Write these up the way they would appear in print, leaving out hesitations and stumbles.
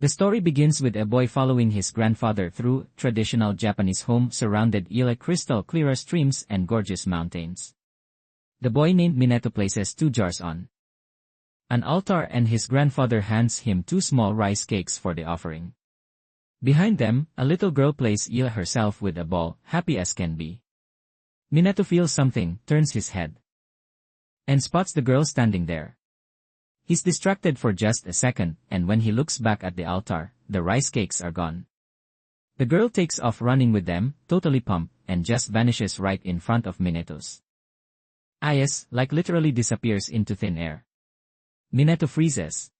The story begins with a boy following his grandfather through traditional Japanese home surrounded by crystal clear streams and gorgeous mountains. The boy named Minato places 2 jars on an altar and his grandfather hands him 2 small rice cakes for the offering. Behind them, a little girl plays herself with a ball, happy as can be. Minato feels something, turns his head, and spots the girl standing there. He's distracted for just a second, and when he looks back at the altar, the rice cakes are gone. The girl takes off running with them, totally pumped, and just vanishes right in front of Minato's eyes, like literally disappears into thin air. Minato freezes.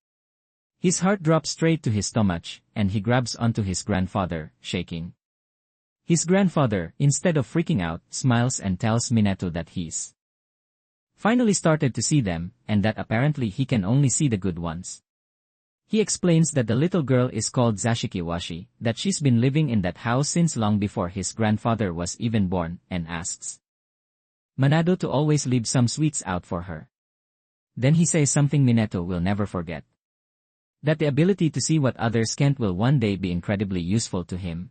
His heart drops straight to his stomach, and he grabs onto his grandfather, shaking. His grandfather, instead of freaking out, smiles and tells Minato that he's finally started to see them, and that apparently he can only see the good ones. He explains that the little girl is called Zashikiwashi, that she's been living in that house since long before his grandfather was even born, and asks Minato to always leave some sweets out for her. Then he says something Minato will never forget. That the ability to see what others can't will one day be incredibly useful to him.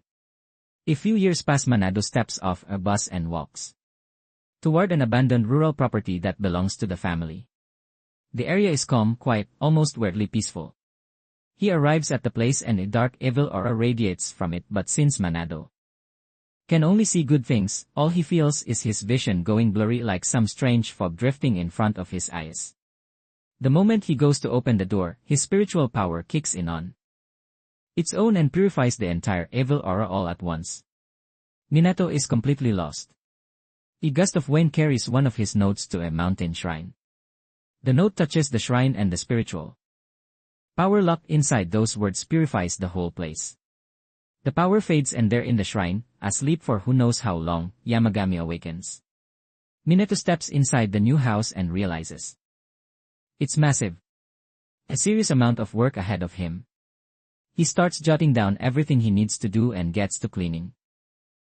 A few years pass. Minato steps off a bus and walks toward an abandoned rural property that belongs to the family. The area is calm, quiet, almost weirdly peaceful. He arrives at the place and a dark evil aura radiates from it, but since Minato can only see good things, all he feels is his vision going blurry like some strange fog drifting in front of his eyes. The moment he goes to open the door, his spiritual power kicks in on its own and purifies the entire evil aura all at once. Minato is completely lost. A gust of wind carries one of his notes to a mountain shrine. The note touches the shrine and the spiritual power locked inside those words purifies the whole place. The power fades and there in the shrine, asleep for who knows how long, Yamagami awakens. Minato steps inside the new house and realizes it's massive. A serious amount of work ahead of him. He starts jotting down everything he needs to do and gets to cleaning.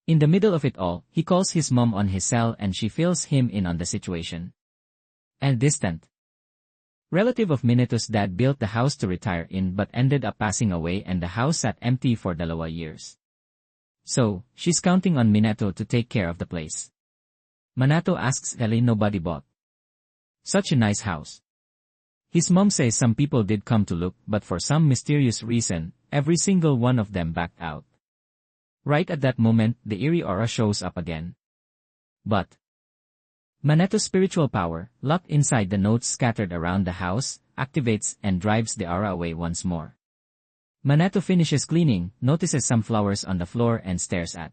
In the middle of it all, he calls his mom on his cell and she fills him in on the situation. A distant relative of Minato's dad built the house to retire in but ended up passing away and the house sat empty for 2 years. So, she's counting on Minato to take care of the place. Minato asks Ellie nobody bought such a nice house. His mom says some people did come to look but for some mysterious reason, every single one of them backed out. Right at that moment, the eerie aura shows up again. But Minato's spiritual power, locked inside the notes scattered around the house, activates and drives the aura away once more. Minato finishes cleaning, notices some flowers on the floor and stares at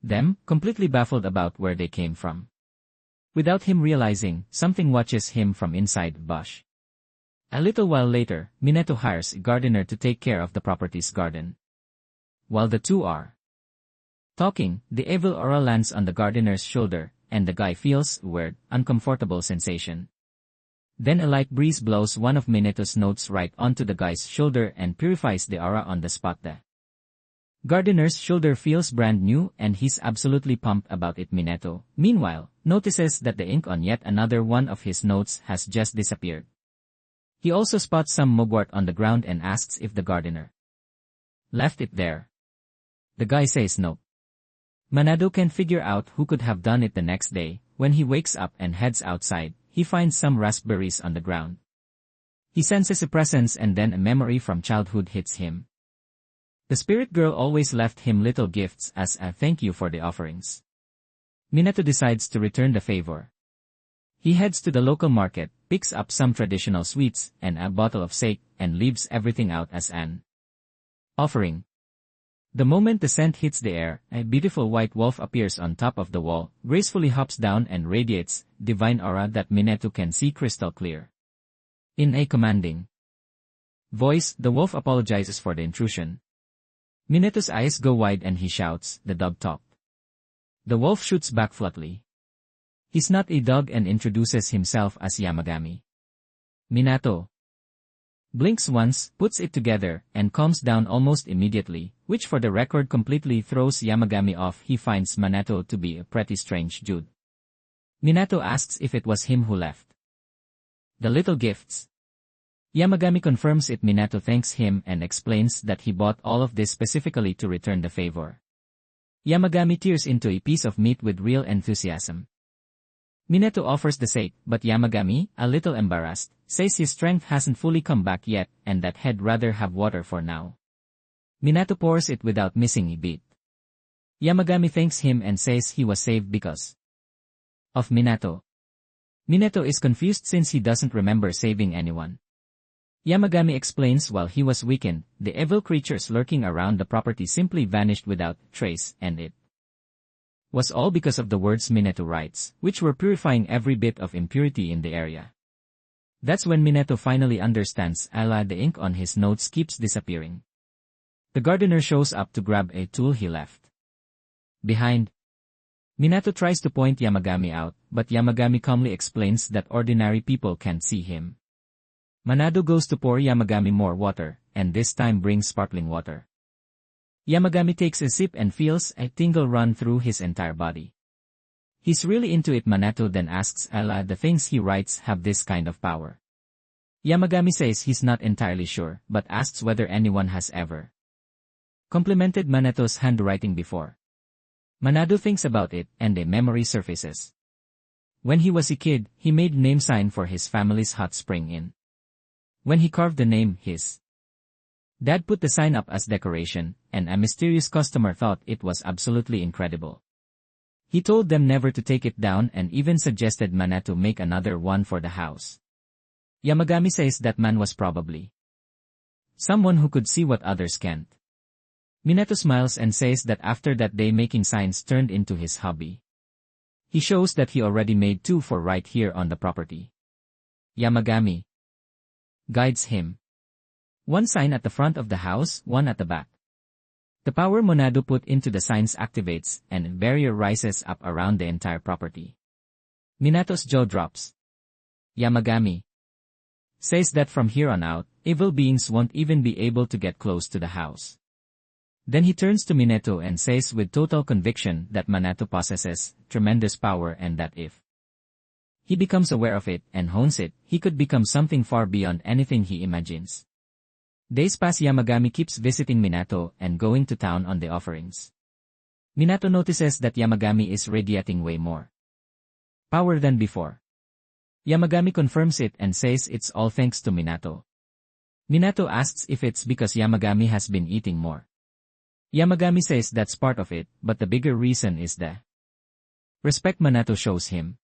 them, completely baffled about where they came from. Without him realizing, something watches him from inside the bush. A little while later, Minato hires a gardener to take care of the property's garden. While the two are talking, the evil aura lands on the gardener's shoulder, and the guy feels a weird, uncomfortable sensation. Then a light breeze blows one of Minato's notes right onto the guy's shoulder and purifies the aura on the spot. The gardener's shoulder feels brand new and he's absolutely pumped about it. Minato, meanwhile, notices that the ink on yet another one of his notes has just disappeared. He also spots some mugwort on the ground and asks if the gardener left it there. The guy says no. Minato can figure out who could have done it. The next day, when he wakes up and heads outside, he finds some raspberries on the ground. He senses a presence and then a memory from childhood hits him. The spirit girl always left him little gifts as a thank you for the offerings. Minato decides to return the favor. He heads to the local market, picks up some traditional sweets and a bottle of sake, and leaves everything out as an offering. The moment the scent hits the air, a beautiful white wolf appears on top of the wall, gracefully hops down and radiates divine aura that Minato can see crystal clear. In a commanding voice, the wolf apologizes for the intrusion. Minato's eyes go wide and he shouts, "The dog talked." The wolf shoots back flatly. He's not a dog and introduces himself as Yamagami. Minato blinks once, puts it together, and calms down almost immediately, which for the record completely throws Yamagami off. He finds Minato to be a pretty strange dude. Minato asks if it was him who left the little gifts. Yamagami confirms it. Minato thanks him and explains that he bought all of this specifically to return the favor. Yamagami tears into a piece of meat with real enthusiasm. Minato offers the steak, but Yamagami, a little embarrassed, says his strength hasn't fully come back yet and that he'd rather have water for now. Minato pours it without missing a beat. Yamagami thanks him and says he was saved because of Minato. Minato is confused since he doesn't remember saving anyone. Yamagami explains while he was weakened, the evil creatures lurking around the property simply vanished without trace, and it was all because of the words Minato writes, which were purifying every bit of impurity in the area. That's when Minato finally understands. The ink on his notes keeps disappearing. The gardener shows up to grab a tool he left behind. Minato tries to point Yamagami out, but Yamagami calmly explains that ordinary people can't see him. Minato goes to pour Yamagami more water, and this time brings sparkling water. Yamagami takes a sip and feels a tingle run through his entire body. He's really into it. Minato then asks the things he writes have this kind of power. Yamagami says he's not entirely sure, but asks whether anyone has ever complimented Minato's handwriting before. Minato thinks about it, and a memory surfaces. When he was a kid, he made name sign for his family's hot spring inn. When he carved the name, his dad put the sign up as decoration, and a mysterious customer thought it was absolutely incredible. He told them never to take it down and even suggested Minato make another one for the house. Yamagami says that man was probably someone who could see what others can't. Minato smiles and says that after that day making signs turned into his hobby. He shows that he already made 2 for right here on the property. Yamagami guides him. 1 sign at the front of the house, 1 at the back. The power Minato put into the signs activates, and a barrier rises up around the entire property. Minato's jaw drops. Yamagami says that from here on out, evil beings won't even be able to get close to the house. Then he turns to Minato and says with total conviction that Minato possesses tremendous power and that if he becomes aware of it and hones it, he could become something far beyond anything he imagines. Days pass. Yamagami keeps visiting Minato and going to town on the offerings. Minato notices that Yamagami is radiating way more power than before. Yamagami confirms it and says it's all thanks to Minato. Minato asks if it's because Yamagami has been eating more. Yamagami says that's part of it, but the bigger reason is the respect Minato shows him.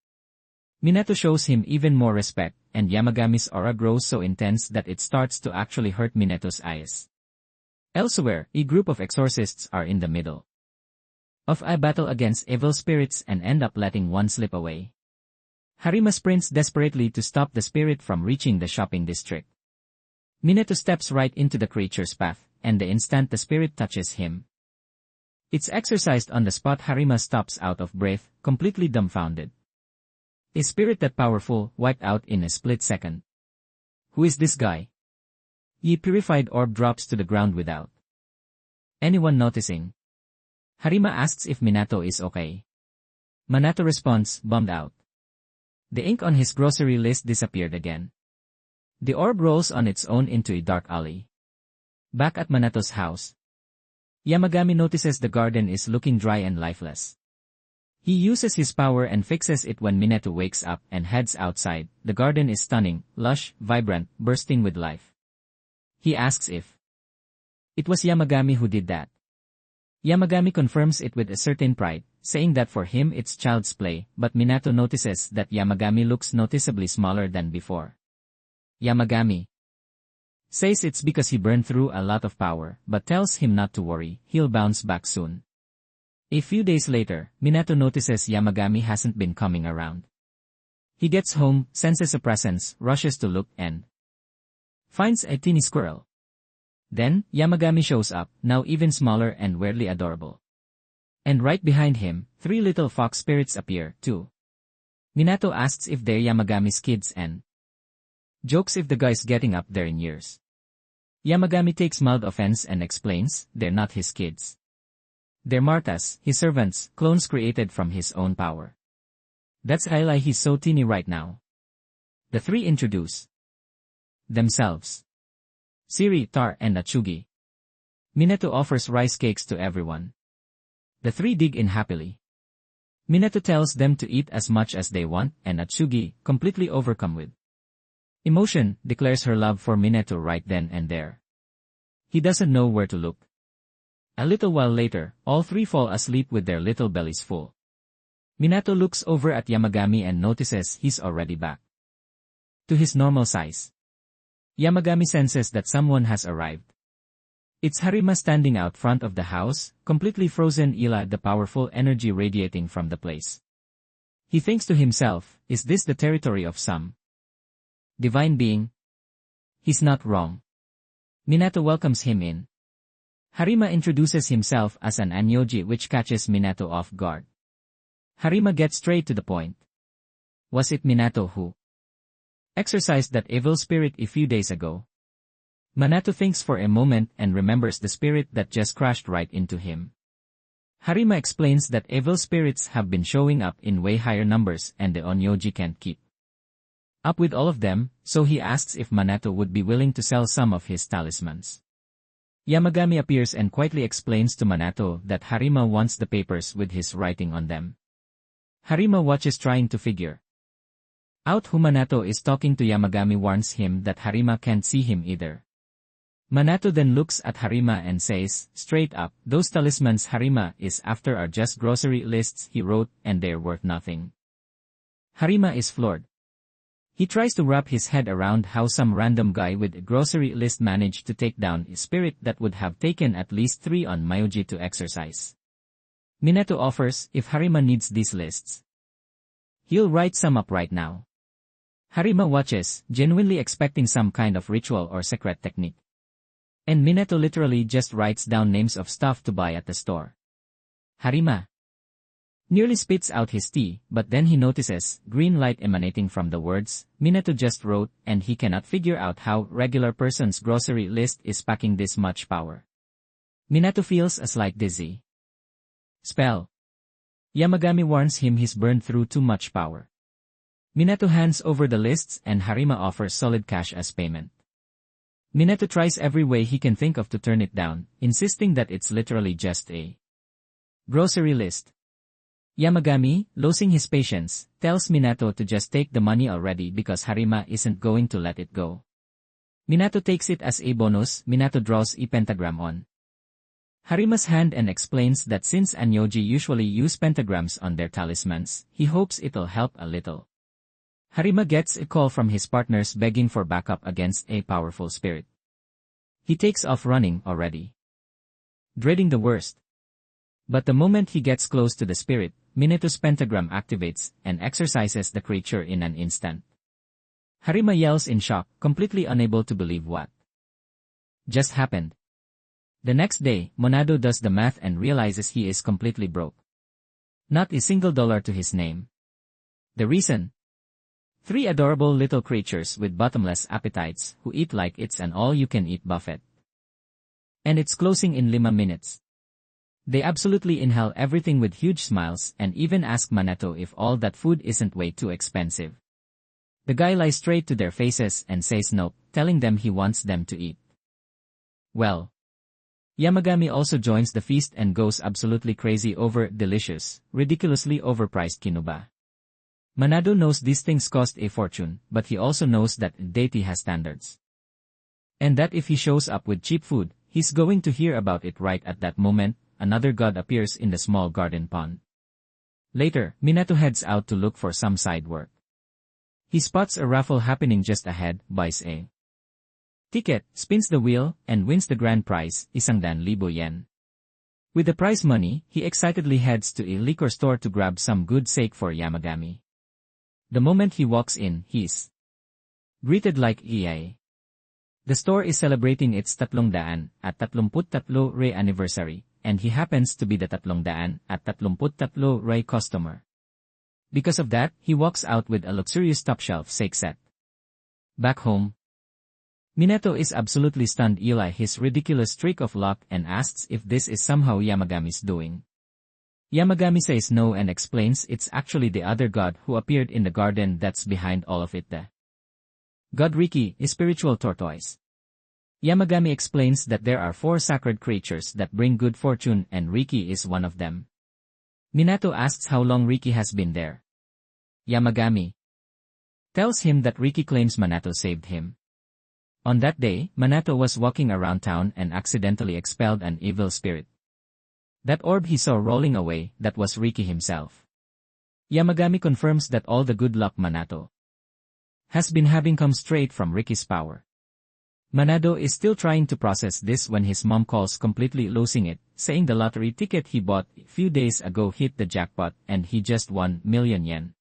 Minato shows him even more respect, and Yamagami's aura grows so intense that it starts to actually hurt Minato's eyes. Elsewhere, a group of exorcists are in the middle of a battle against evil spirits and end up letting one slip away. Harima sprints desperately to stop the spirit from reaching the shopping district. Minato steps right into the creature's path, and the instant the spirit touches him, it's exorcised on the spot. Harima stops out of breath, completely dumbfounded. A spirit that powerful, wiped out in a split second. Who is this guy? A purified orb drops to the ground without anyone noticing. Harima asks if Minato is okay. Minato responds, bummed out. The ink on his grocery list disappeared again. The orb rolls on its own into a dark alley. Back at Minato's house, Yamagami notices the garden is looking dry and lifeless. He uses his power and fixes it when Minato wakes up and heads outside. The garden is stunning, lush, vibrant, bursting with life. He asks if it was Yamagami who did that. Yamagami confirms it with a certain pride, saying that for him it's child's play, but Minato notices that Yamagami looks noticeably smaller than before. Yamagami says it's because he burned through a lot of power, but tells him not to worry, he'll bounce back soon. A few days later, Minato notices Yamagami hasn't been coming around. He gets home, senses a presence, rushes to look, and finds a teeny squirrel. Then, Yamagami shows up, now even smaller and weirdly adorable. And right behind him, 3 little fox spirits appear, too. Minato asks if they're Yamagami's kids and jokes if the guy's getting up there in years. Yamagami takes mild offense and explains, they're not his kids. They're Martha's, his servants, clones created from his own power. That's why he's so teeny right now. The 3 introduce themselves. Siri, Tar, and Atsugi. Minato offers rice cakes to everyone. The three dig in happily. Minato tells them to eat as much as they want, and Atsugi, completely overcome with emotion, declares her love for Minato right then and there. He doesn't know where to look. A little while later, all three fall asleep with their little bellies full. Minato looks over at Yamagami and notices he's already back to his normal size. Yamagami senses that someone has arrived. It's Harima standing out front of the house, completely frozen the powerful energy radiating from the place. He thinks to himself, is this the territory of some divine being? He's not wrong. Minato welcomes him in. Harima introduces himself as an Anyoji, which catches Minato off guard. Harima gets straight to the point. Was it Minato who exorcised that evil spirit a few days ago? Minato thinks for a moment and remembers the spirit that just crashed right into him. Harima explains that evil spirits have been showing up in way higher numbers and the Onyoji can't keep up with all of them, so he asks if Minato would be willing to sell some of his talismans. Yamagami appears and quietly explains to Minato that Harima wants the papers with his writing on them. Harima watches trying to figure out who Minato is talking to. Yamagami warns him that Harima can't see him either. Minato then looks at Harima and says, straight up, those talismans Harima is after are just grocery lists he wrote and they're worth nothing. Harima is floored. He tries to wrap his head around how some random guy with a grocery list managed to take down a spirit that would have taken at least 3 on Myoji to exorcise. Minato offers if Harima needs these lists, he'll write some up right now. Harima watches, genuinely expecting some kind of ritual or secret technique. And Minato literally just writes down names of stuff to buy at the store. Harima nearly spits out his tea, but then he notices green light emanating from the words Minato just wrote, and he cannot figure out how regular person's grocery list is packing this much power. Minato feels a slight dizzy spell. Yamagami warns him he's burned through too much power. Minato hands over the lists and Harima offers solid cash as payment. Minato tries every way he can think of to turn it down, insisting that it's literally just a grocery list. Yamagami, losing his patience, tells Minato to just take the money already because Harima isn't going to let it go. Minato takes it as a bonus. Minato draws a pentagram on Harima's hand and explains that since Anyoji usually use pentagrams on their talismans, he hopes it'll help a little. Harima gets a call from his partners begging for backup against a powerful spirit. He takes off running already, dreading the worst. But the moment he gets close to the spirit, Minato's pentagram activates and exorcises the creature in an instant. Harima yells in shock, completely unable to believe what just happened. The next day, Monado does the math and realizes he is completely broke. Not a single dollar to his name. The reason? 3 adorable little creatures with bottomless appetites who eat like it's an all-you-can-eat buffet. And it's closing in 5 minutes. They absolutely inhale everything with huge smiles and even ask Minato if all that food isn't way too expensive. The guy lies straight to their faces and says nope, telling them he wants them to eat. Well, Yamagami also joins the feast and goes absolutely crazy over delicious, ridiculously overpriced kinuba. Monado knows these things cost a fortune, but he also knows that deity has standards. And that if he shows up with cheap food, he's going to hear about it right at that moment. Another god appears in the small garden pond. Later, Minato heads out to look for some side work. He spots a raffle happening just ahead, buys a ticket, spins the wheel, and wins the grand prize, 100,000 yen. With the prize money, he excitedly heads to a liquor store to grab some good sake for Yamagami. The moment he walks in, he's greeted like EA. The store is celebrating its 333 anniversary, and he happens to be the 333 customer. Because of that, he walks out with a luxurious top-shelf sake set. Back home, Minato is absolutely stunned by his ridiculous streak of luck and asks if this is somehow Yamagami's doing. Yamagami says no and explains it's actually the other god who appeared in the garden that's behind all of it. The God Riki is spiritual tortoise. Yamagami explains that there are 4 sacred creatures that bring good fortune and Riki is one of them. Minato asks how long Riki has been there. Yamagami tells him that Riki claims Minato saved him. On that day, Minato was walking around town and accidentally expelled an evil spirit. That orb he saw rolling away, that was Riki himself. Yamagami confirms that all the good luck Minato has been having come straight from Riki's power. Minato is still trying to process this when his mom calls, completely losing it, saying the lottery ticket he bought a few days ago hit the jackpot and he just won million yen.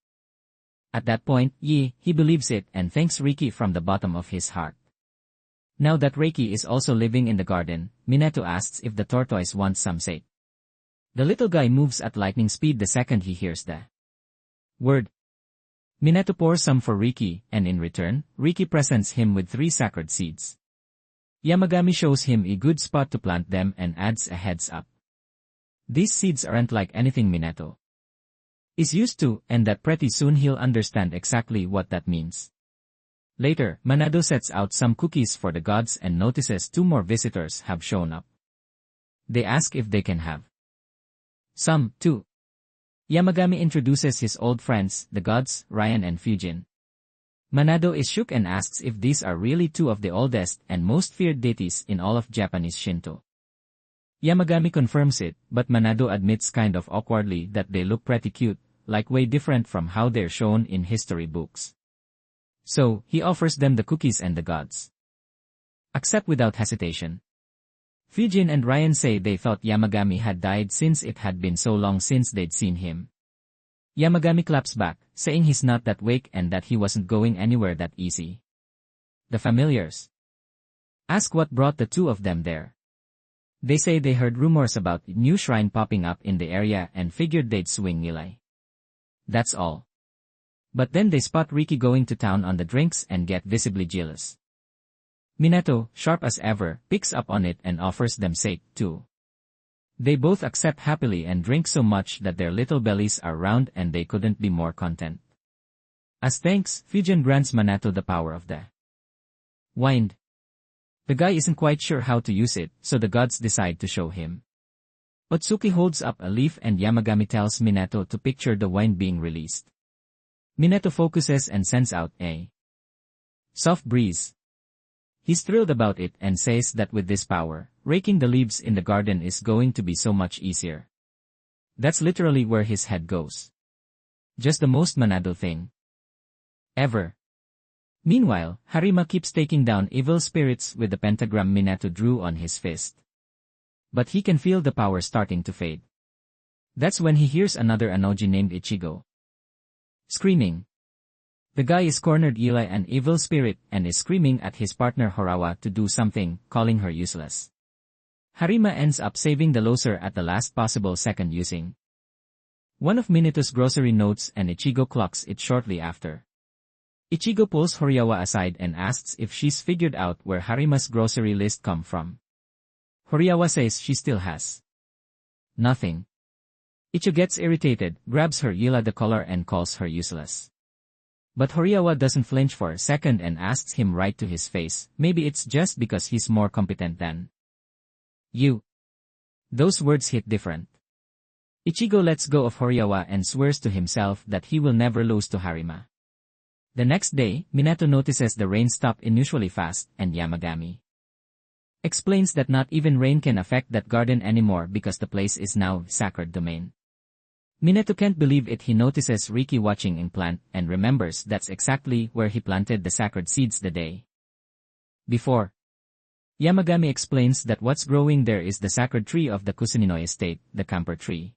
At that point, he believes it and thanks Riki from the bottom of his heart. Now that Riki is also living in the garden, Minato asks if the tortoise wants some sake. The little guy moves at lightning speed the second he hears the word. Minato pours some for Riki, and in return, Riki presents him with 3 sacred seeds. Yamagami shows him a good spot to plant them and adds a heads up. These seeds aren't like anything Minato is used to, and that pretty soon he'll understand exactly what that means. Later, Minato sets out some cookies for the gods and notices 2 more visitors have shown up. They ask if they can have some, too. Yamagami introduces his old friends, the gods, Ryan and Fujin. Minato is shook and asks if these are really 2 of the oldest and most feared deities in all of Japanese Shinto. Yamagami confirms it, but Minato admits kind of awkwardly that they look pretty cute, like way different from how they're shown in history books. So, he offers them the cookies and the gods accept without hesitation. Fujin and Ryan say they thought Yamagami had died since it had been so long since they'd seen him. Yamagami claps back, saying he's not that weak and that he wasn't going anywhere that easy. The familiars ask what brought the 2 of them there. They say they heard rumors about a new shrine popping up in the area and figured they'd swing nilai. That's all. But then they spot Riki going to town on the drinks and get visibly jealous. Minato, sharp as ever, picks up on it and offers them sake, too. They both accept happily and drink so much that their little bellies are round and they couldn't be more content. As thanks, Fujin grants Minato the power of the wind. The guy isn't quite sure how to use it, so the gods decide to show him. Otsuki holds up a leaf and Yamagami tells Minato to picture the wind being released. Minato focuses and sends out a soft breeze. He's thrilled about it and says that with this power, raking the leaves in the garden is going to be so much easier. That's literally where his head goes. Just the most Minato thing ever. Meanwhile, Harima keeps taking down evil spirits with the pentagram Minato drew on his fist. But he can feel the power starting to fade. That's when he hears another Anoji named Ichigo screaming. The guy is cornered Eli an evil spirit and is screaming at his partner Horawa to do something, calling her useless. Harima ends up saving the loser at the last possible second using one of Minato's grocery notes and Ichigo clocks it shortly after. Ichigo pulls Horiawa aside and asks if she's figured out where Harima's grocery list come from. Horiawa says she still has nothing. Ichigo gets irritated, grabs her the collar and calls her useless. But Horiawa doesn't flinch for a second and asks him right to his face, maybe it's just because he's more competent than you. Those words hit different. Ichigo lets go of Horiawa and swears to himself that he will never lose to Harima. The next day, Minato notices the rain stop unusually fast, and Yamagami explains that not even rain can affect that garden anymore because the place is now sacred domain. Minato can't believe it. He notices Riki watching in plant and remembers that's exactly where he planted the sacred seeds the day before. Yamagami explains that what's growing there is the sacred tree of the Kusuninoi estate, the camper tree.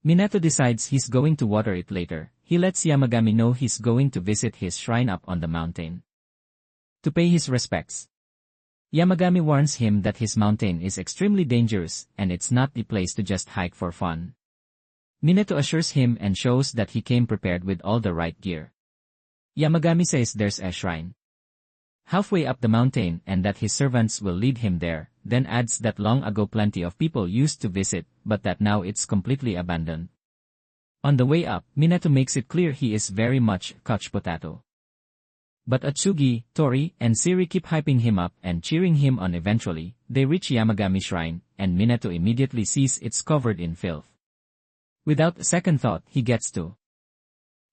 Minato decides he's going to water it later. He lets Yamagami know he's going to visit his shrine up on the mountain to pay his respects. Yamagami warns him that his mountain is extremely dangerous and it's not the place to just hike for fun. Minato assures him and shows that he came prepared with all the right gear. Yamagami says there's a shrine halfway up the mountain and that his servants will lead him there, then adds that long ago plenty of people used to visit, but that now it's completely abandoned. On the way up, Minato makes it clear he is very much couch potato. But Atsugi, Tori, and Siri keep hyping him up and cheering him on. Eventually, they reach Yamagami Shrine, and Minato immediately sees it's covered in filth. Without a second thought, he gets to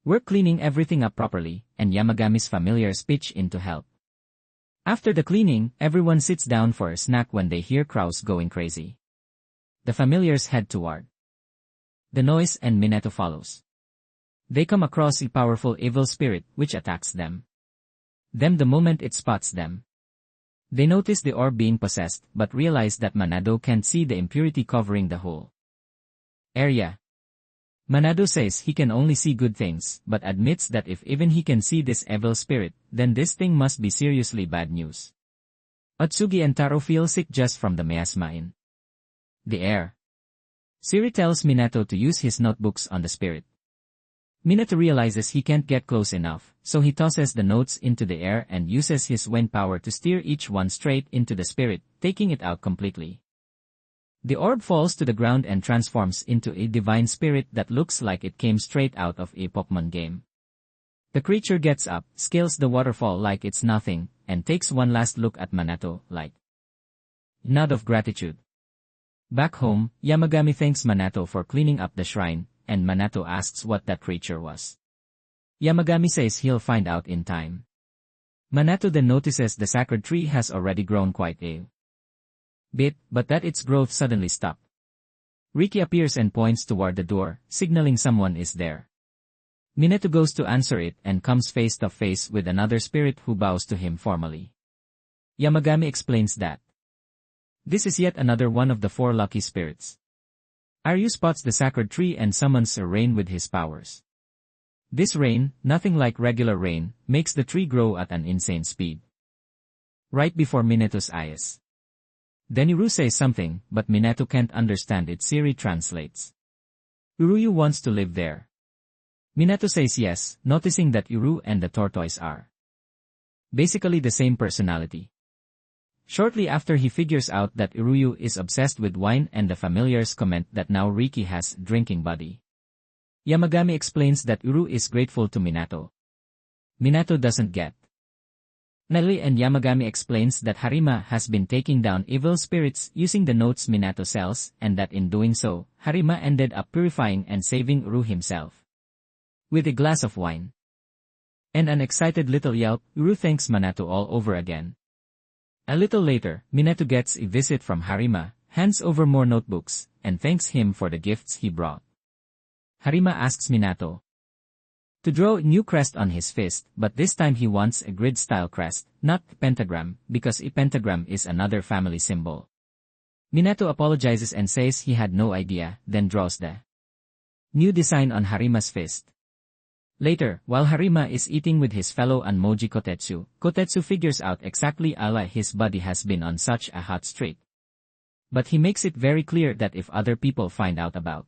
work cleaning everything up properly, and Yamagami's familiars pitch in to help. After the cleaning, everyone sits down for a snack when they hear crows going crazy. The familiars head toward the noise and Minato follows. They come across a powerful evil spirit which attacks them. Then the moment it spots them, they notice the orb being possessed but realize that Minato can't see the impurity covering the whole area. Minato says he can only see good things, but admits that if even he can see this evil spirit, then this thing must be seriously bad news. Atsugi and Taro feel sick just from the miasma in the air. Siri tells Minato to use his notebooks on the spirit. Minato realizes he can't get close enough, so he tosses the notes into the air and uses his wind power to steer each one straight into the spirit, taking it out completely. The orb falls to the ground and transforms into a divine spirit that looks like it came straight out of a Pokemon game. The creature gets up, scales the waterfall like it's nothing, and takes one last look at Minato, like a nod of gratitude. Back home, Yamagami thanks Minato for cleaning up the shrine, and Minato asks what that creature was. Yamagami says he'll find out in time. Minato then notices the sacred tree has already grown quite a bit, but that its growth suddenly stopped. Riki appears and points toward the door, signaling someone is there. Minato goes to answer it and comes face to face with another spirit who bows to him formally. Yamagami explains that this is yet another one of the 4 lucky spirits. Aryu spots the sacred tree and summons a rain with his powers. This rain, nothing like regular rain, makes the tree grow at an insane speed. Right before Minato's eyes. Then Uru says something, but Minato can't understand it. Siri translates. Uruyu wants to live there. Minato says yes, noticing that Uru and the tortoise are basically the same personality. Shortly after he figures out that Uruyu is obsessed with wine and the familiars comment that now Riki has drinking buddy. Yamagami explains that Uru is grateful to Minato. Minato doesn't get Nelly, and Yamagami explains that Harima has been taking down evil spirits using the notes Minato sells, and that in doing so, Harima ended up purifying and saving Uru himself with a glass of wine. And an excited little yelp, Uru thanks Minato all over again. A little later, Minato gets a visit from Harima, hands over more notebooks, and thanks him for the gifts he brought. Harima asks Minato to draw a new crest on his fist, but this time he wants a grid-style crest, not a pentagram, because a pentagram is another family symbol. Minato apologizes and says he had no idea, then draws the new design on Harima's fist. Later, while Harima is eating with his fellow Anmoji Kotetsu, Kotetsu figures out exactly why his body has been on such a hot streak. But he makes it very clear that if other people find out about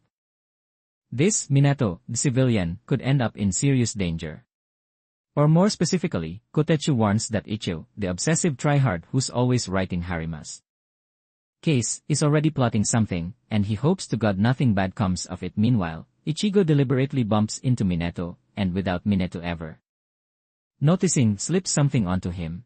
this, Minato, the civilian, could end up in serious danger. Or more specifically, Kotetsu warns that Ichigo, the obsessive tryhard who's always writing Harima's case, is already plotting something, and he hopes to God nothing bad comes of it. Meanwhile, Ichigo deliberately bumps into Minato, and without Minato ever noticing, slips something onto him.